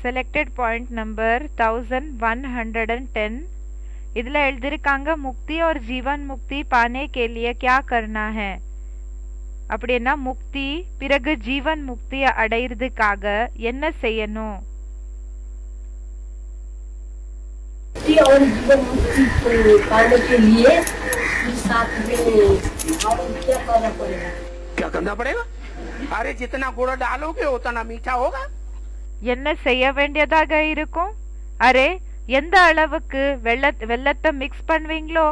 selected point number 1110. इधर எழுதிருக்காங்க मुक्ति और जीवन मुक्ति पाने के लिए क्या करना है. அப்படினா முக்தி பிறகு ஜீவன் முக்தி அடையிறதுக்காக என்ன செய்யணும். मुक्ति और जीवन मुक्ति पाने के लिए इस साथ में और क्या करना पड़ेगा? क्या करना पड़ेगा? अरे जितना गुड़ डालोगे उतना मीठा होगा. என்ன செய்ய வேண்டியதாக இருக்கும். அரே எந்த அளவுக்கு வெல்லத்தை மிக்ஸ் பண்ணுவீங்களோ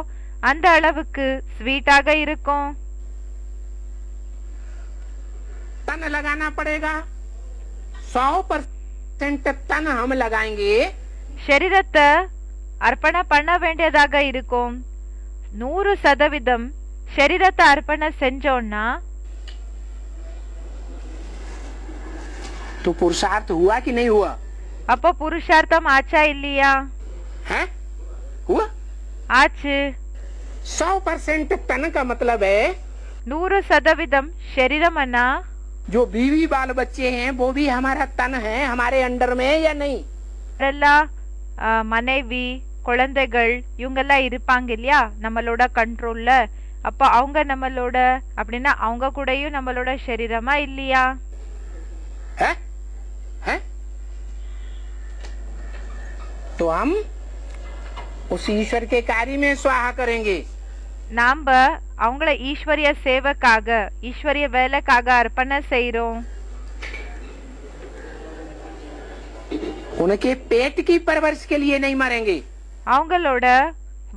அந்த அளவுக்கு ஸ்வீட்டாக இருக்கும். तन लगाना पड़ेगा. 100% तन हम लगाएंगे. शरीरத்தை அர்ப்பண பண்ண வேண்டியதாக இருக்கும். 100% शरीरத்தை அர்ப்பண செஞ்சோம்னா तो पुरुषार्थ हुआ कि नहीं हुआ? அப்போ புருஷார்த்தம் ஆச்சா இல்லையா? है? हुआ? ஆச்சு. 100% तन का मतलब है 100% शरीरमना जो बीवी बाल बच्चे हैं वो भी हमारा तन है, हमारे अंडर में या नहीं? மனைவி குழந்தைகள் இவங்கெல்லாம் இருப்பாங்க இல்லையா நம்மளோட கண்ட்ரோல்ல. அப்ப அவங்க நம்மளோட அப்படின்னா அவங்க கூடயும் நம்மளோட शरीरமா இல்லையா? है? है? तो हम उस ईश्वर के कार्य में स्वाहा करेंगे. நாம அவங்கள ஈஸ்வரிய சேவைக்காக ஈஸ்வரிய வேலைக்காக அர்ப்பண செய்றோம். उनके पेट की परवरिश के लिए नहीं मरेंगे. அவங்களோட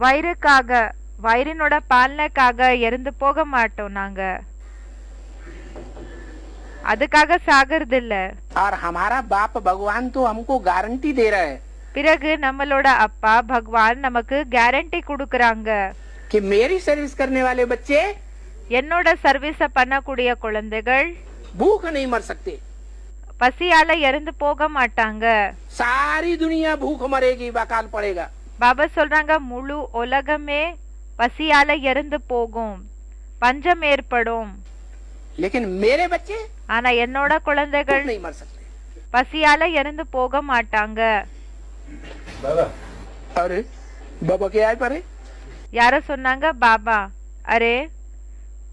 வயிறுக்காக வயிறினோட பாலனைக்காக இறந்து போக மாட்டோம். நாங்க அதுக்காக சாகிறது இல்ல. और हमारा बाप भगवान तो हमको गारंटी दे रहा है. பிறகு நம்மளோட அப்பா பகவான் நமக்கு கேரண்டி கொடுக்கறாங்க कि मेरी सर्विस करने वाले बच्चे என்னோட சர்வீஸ பண்ணக்கூடிய குழந்தைகள் भूख नहीं मर सकते. பசியால இறந்து போக மாட்டாங்க. सारी दुनिया भूख मरेगी, वकाल पड़ेगा. பாபா சொல்றாங்க முழு உலகமே பசியால இறந்து போகும், பஞ்சம் ஏற்படும். लेकिन मेरे बच्चे ஆனா என்னோட குழந்தைகள் नहीं मर सकते. பசியால இறந்து போக மாட்டாங்க. अरे बाबा क्या है परे? யார சொன்னாங்க? பாபா. அரே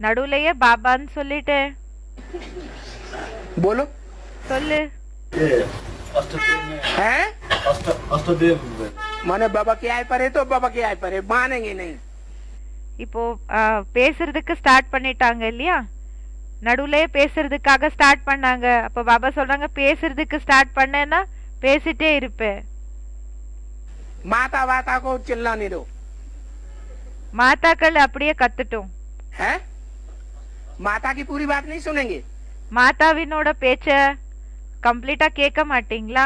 நடுவுலயே பாபான்னு சொல்லிட்டேன். बोलो. சொல்லு. है? माने बाबा क्या है परे तो बाबा क्या है परे मानेंगे नहीं. இப்போ பேசுறதுக்கு ஸ்டார்ட் பண்ணிட்டாங்க இல்லையா? நடுவுலயே பேசுறதுக்காக ஸ்டார்ட் பண்ணாங்க. அப்ப பாபா சொல்றாங்க பேசுறதுக்கு ஸ்டார்ட் பண்ணேன்னா பேசிட்டே இருப்பேன். माता वाता को चिल्लाने दो. மாதாக்கள் அப்படியே கத்துட்டோம். है? माता की पूरी बात नहीं सुनेंगे. மாதாவினோட பேச்ச கம்ப்ளீட்டா கேட்க மாட்டீங்களா?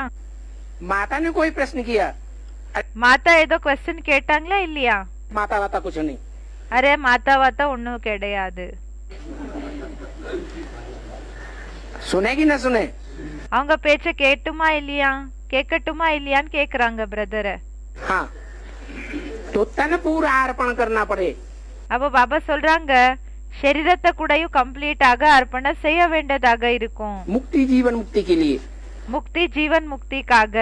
माता ने कोई प्रश्न किया? மாதா ஏதோ क्वेश्चन கேட்டாங்களா இல்லையா? माता वाता कुछ नहीं. அரே மாதா வாத்தா ஒண்ணும் கிடையாது. सुनेगी ना सुने? அவங்க பேச்ச கேட்டுமா இல்லையா கேட்கட்டுமா இல்லையான்னு கேக்குறாங்க பிரதர். हाँ तो तन पूरा अर्पण करना पड़े. அப்ப பாபா சொல்றாங்க शरीरத்தை கூடயும் கம்ப்ளீட்டாக அர்ப்பண செய்ய வேண்டியதாக இருக்கும். मुक्ति जीवन मुक्ति के लिए முக்தி ஜீவன் முக்திக்காக.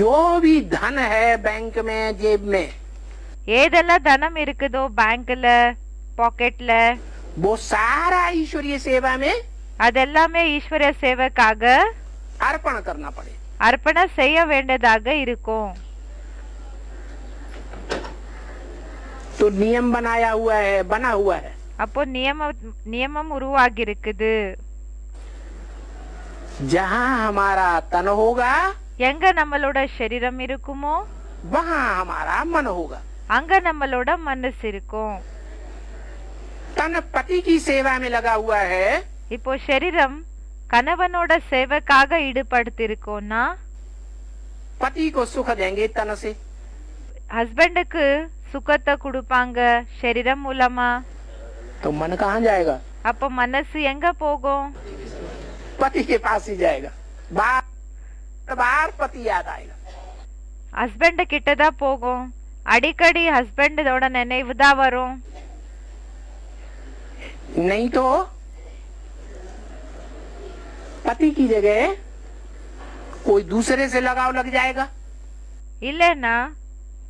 जो भी धन है बैंक में जेब में ஏதெல்லாம் தனம் இருக்குதோ பேங்க்ல பாக்கெட்ல वो सारा ईश्वरीय सेवा में அதெல்லாமே ஈஸ்வரிய சேவைக்காக अर्पण करना पड़े. அர்ப்பண செய்ய வேண்டியதாக இருக்கும். तो नियम बनाया हुआ है, बना हुआ है. அப்போ நியமம் உருவாகி இருக்குது. जहाँ हमारा तन होगा எங்க நம்மளோட शरीரம் இருக்குமோ वहाँ हमारा मन होगा. அங்க நம்மளோட மனசு இருக்கும். तन पति की सेवा में लगा हुआ है. இப்போ शरीரம் கணவனோட சேவைக்காக ஈடுபடுத்திருக்கோம்னா पति को सुख देंगे तन से. ஹஸ்பண்டுக்கு சுகத்தை கொடுப்பாங்க शरीரம் மூலமா. तो मन कहाँ जाएगा? அப்போ மனசு எங்க போகும்? पति के पास ही जाएगा. बार बार पति याद आएगा. ஹஸ்பண்ட் கிட்டதான் போகும். அடிக்கடி ஹஸ்பண்டோட நினைவு தான் வரும். नहीं तो पति की जगह कोई दूसरे से लगाव लग जाएगा। இல்லைன்னா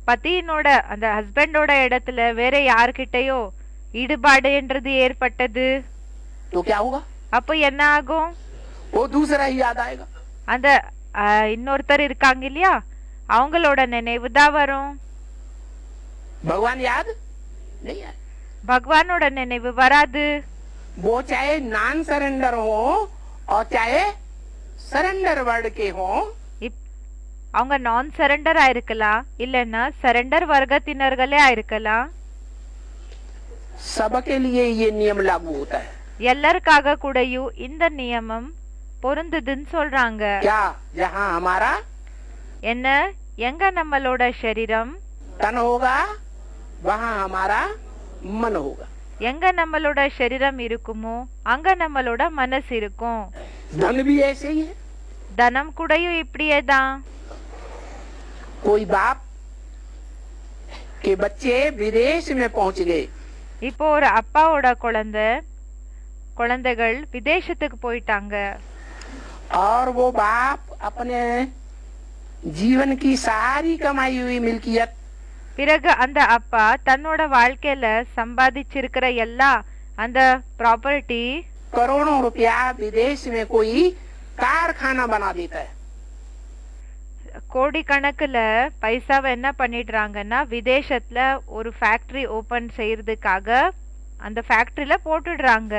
பத்தியினோட அந்த ஹஸ்பண்டோட இடத்துல வேற யார்கிட்டயோ ஈடுபாடுன்றது ஏற்பட்டது, तो क्या होगा? அப்போ என்ன ஆகும்? वो दूसरा ही याद आएगा। அந்த இன்னொருத்தர் இருக்காங்க இல்லையா, அவங்களோட நினைவு தான் வரும். भगवान याद नहीं आए। பகவானோட நினைவு வராது. वो चाहे नॉन सरेंडर हो और चाहे सरेंडर वर्ड के हो, அவங்க நான் சரண்டர் ஆயிருக்கலாம், இல்லைன்னா சரண்டர் வர்க்கத்தினர்களே ஆயிருக்கலாம். सबके लिए ये नियम लागू होता है। எல்லாருக்காக கூடயும் இந்த நியமம் பொருந்துதுன்னு சொல்றாங்க. क्या? जहाँ हमारा என்ன? எங்க நம்மளோட சரீரம் तन होगा वहाँ हमारा मन होगा। எங்க நம்மளோட சரீரம் இருக்குமோ அங்க நம்மளோட மனசு இருக்கும். धन भी ऐसे ही है। தனம் கூடயும் இப்படியே தான். कोई बाप के बच्चे विदेश में पहुंच गए, இப்போ ஒரு அப்பாவோட குழந்தைகள் விதேசத்துக்கு போயிட்டாங்க. और वो बाप अपने जीवन की सारी कमाई हुई मिल्कियत பிறகு அந்த அப்பா தன்னோட வாழ்க்கையில சம்பாதிச்சிருக்கிற எல்லா அந்த ப்ராப்பர்ட்டி करोड़ों रुपया विदेश में कोई कारखाना बना देता है। கோடிக்கணக்குல பைசாவை என்ன பண்ணிடுறாங்கன்னா விதேசத்துல ஒரு ஃபேக்டரி ஓபன் செய்யறதுக்காக அந்த ஃபேக்டரியில போட்டுடுறாங்க,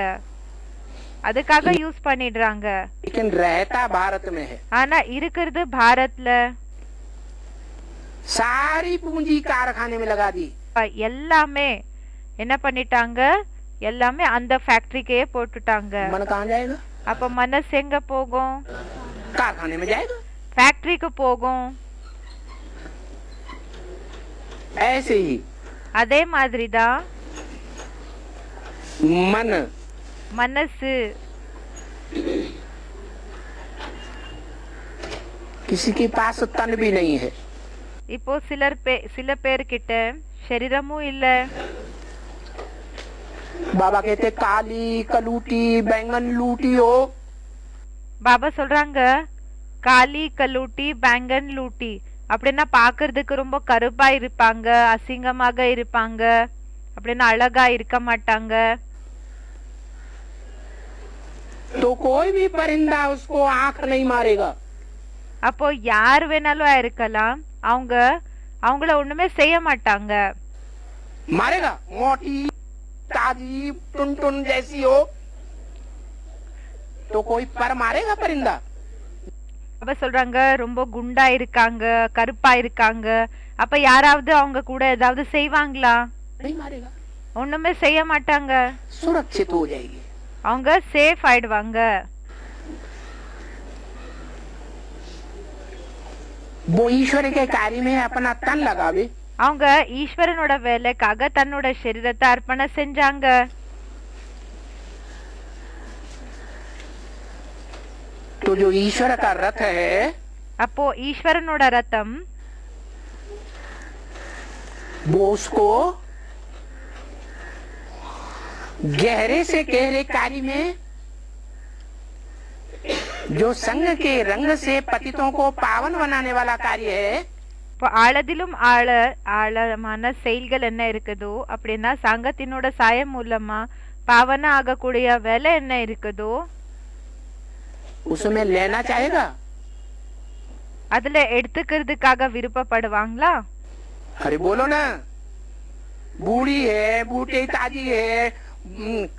அதுக்காக யூஸ் பண்ணிடுறாங்க. लेकिन रहता भारत में है। ஆனா இருக்கிறது பாரத்ல. सारी पूंजी कारखाने में लगा दी। எல்லாமே என்ன பண்ணிட்டாங்க, எல்லாமே அந்த ஃபேக்டரிக்கே போட்டுட்டாங்க. मन कहाँ जाएगा? அப்ப மனசு எங்க போகும்? कारखाने में जाएगा। ஃபேக்டரிக்கு போகும். ऐसे ही அதே மாதிரி தான் मन மனசு. किसी के पास तन भी नहीं है। இப்போ சில பேர்கிட்ட சரீரமும் இல்ல. बाबा कहते काली कलूटी बैंगन लूटी हो। பாபா சொல்றாங்க காலி கலூட்டி பேங்கன் லூட்டி அப்படின்னா பாக்குறதுக்கு ரொம்ப கருப்பா இருப்பாங்க, அசிங்கமாக இருப்பாங்க, அப்படின்னா அழகா இருக்க மாட்டாங்க. तो कोई भी परिंदा उसको आंख नहीं मारेगा। அப்போ யார் வேணாலும் இருக்கலாம், அவங்கள ஒண்ணுமே செய்ய மாட்டாங்க. मारेगा? मोटी ताजी टुन जैसी हो तो कोई पर मारेगा परिंदा? அப்ப சொல்றாங்க ரொம்ப குண்டா இருக்காங்க, கருப்பா இருக்காங்க, அப்ப யாராவது அவங்க கூட ஏதாவது செய்வாங்களா? नहीं मारेगा। ஒண்ணுமே செய்ய மாட்டாங்க, सुरक्षित हो जाएगी। அவங்க சேஃப் ஆயிடுவாங்க. वो ईश्वर के कार्य में अपना तन लगावे, அவங்க ஈஸ்வரனோட வேலைக்காக தன்னோட சரீரத்தை அர்ப்பணம் செஞ்சாங்க. तो जो ईश्वर का रथ है அப்போ ஈஸ்வரனோட ரத்தம் वो उसको गहरे से गहरे कार्य में जो संघ के रंग से पतितों को पावन बनाने वाला कार्य है, இப்போ ஆழதிலும் ஆழமான செயல்கள் என்ன இருக்குதோ அப்படின்னா சங்கத்தினோட சாயம் மூலமா பாவன ஆகக்கூடிய வேலை என்ன இருக்குதோ उसमें लेना चाहेगा। அதுல எடுத்துக்கிறதுக்காக விருப்பப்படுவாங்களா? अरे बोलो ना, बूढ़ी है, बूढ़ी ताजी है,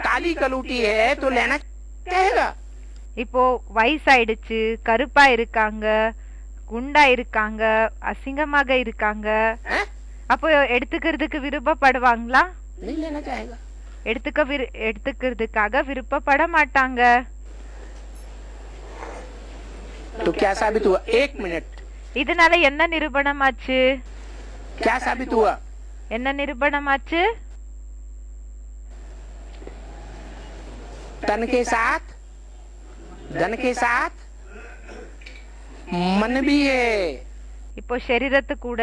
काली कलूटी है तो लेना चाहेगा। இப்போ வயசாயிடுச்சு, கருப்பா இருக்காங்க, குண்டா இருக்காங்க, அசிங்கமாக இருக்காங்க, அப்போ எடுத்துக்கிறதுக்கு விருப்பப்படுவாங்களா? नहीं लेना चाहेगा। எடுத்துக்கிறதுக்காக விருப்பப்பட மாட்டாங்க. तो क्या साबित हुआ? एक मिनट, இதனால என்ன நிரூபணமாச்சு? क्या साबित हुआ? என்ன நிரூபணமாச்சு? तन के साथ धन के साथ मन भी है। இப்போ சரீரத்து கூட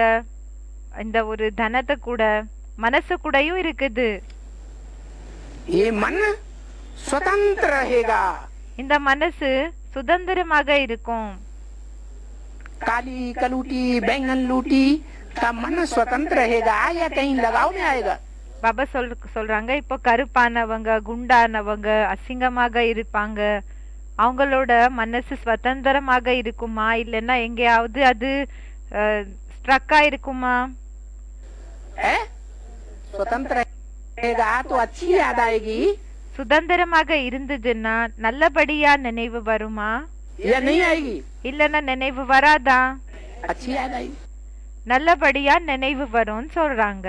இந்த ஒரு தனத்தை கூட மனசு கூடயும் இருக்குது. ये मन स्वतंत्र रहेगा। இந்த மனசு சுதந்திரமாக இருக்கும். काली कलूटी बैंगन लूटी का मन स्वतंत्र रहेगा या कहीं लगाव में आएगा? பாபா சொல்றாங்க, இப்போ கருப்பானவங்க, குண்டானவங்க, அசிங்கமாக இருப்பாங்க, அவங்களோட மனசு சுதந்திரமாக இருக்குமா, இல்லைன்னா எங்கேயாவது அது ஸ்ட்ரக்கா இருக்குமா? स्वतंत्र रहेगा तो अच्छी याद आएगी சுதந்திரமாக இருந்ததுன்னா நல்லபடியா நினைவு வருமா, या नहीं आएगी? இல்லன்னா நினைவு வராதா? अच्छी याद आएगी। நல்லபடியா நினைவு வரும்னு சொல்றாங்க.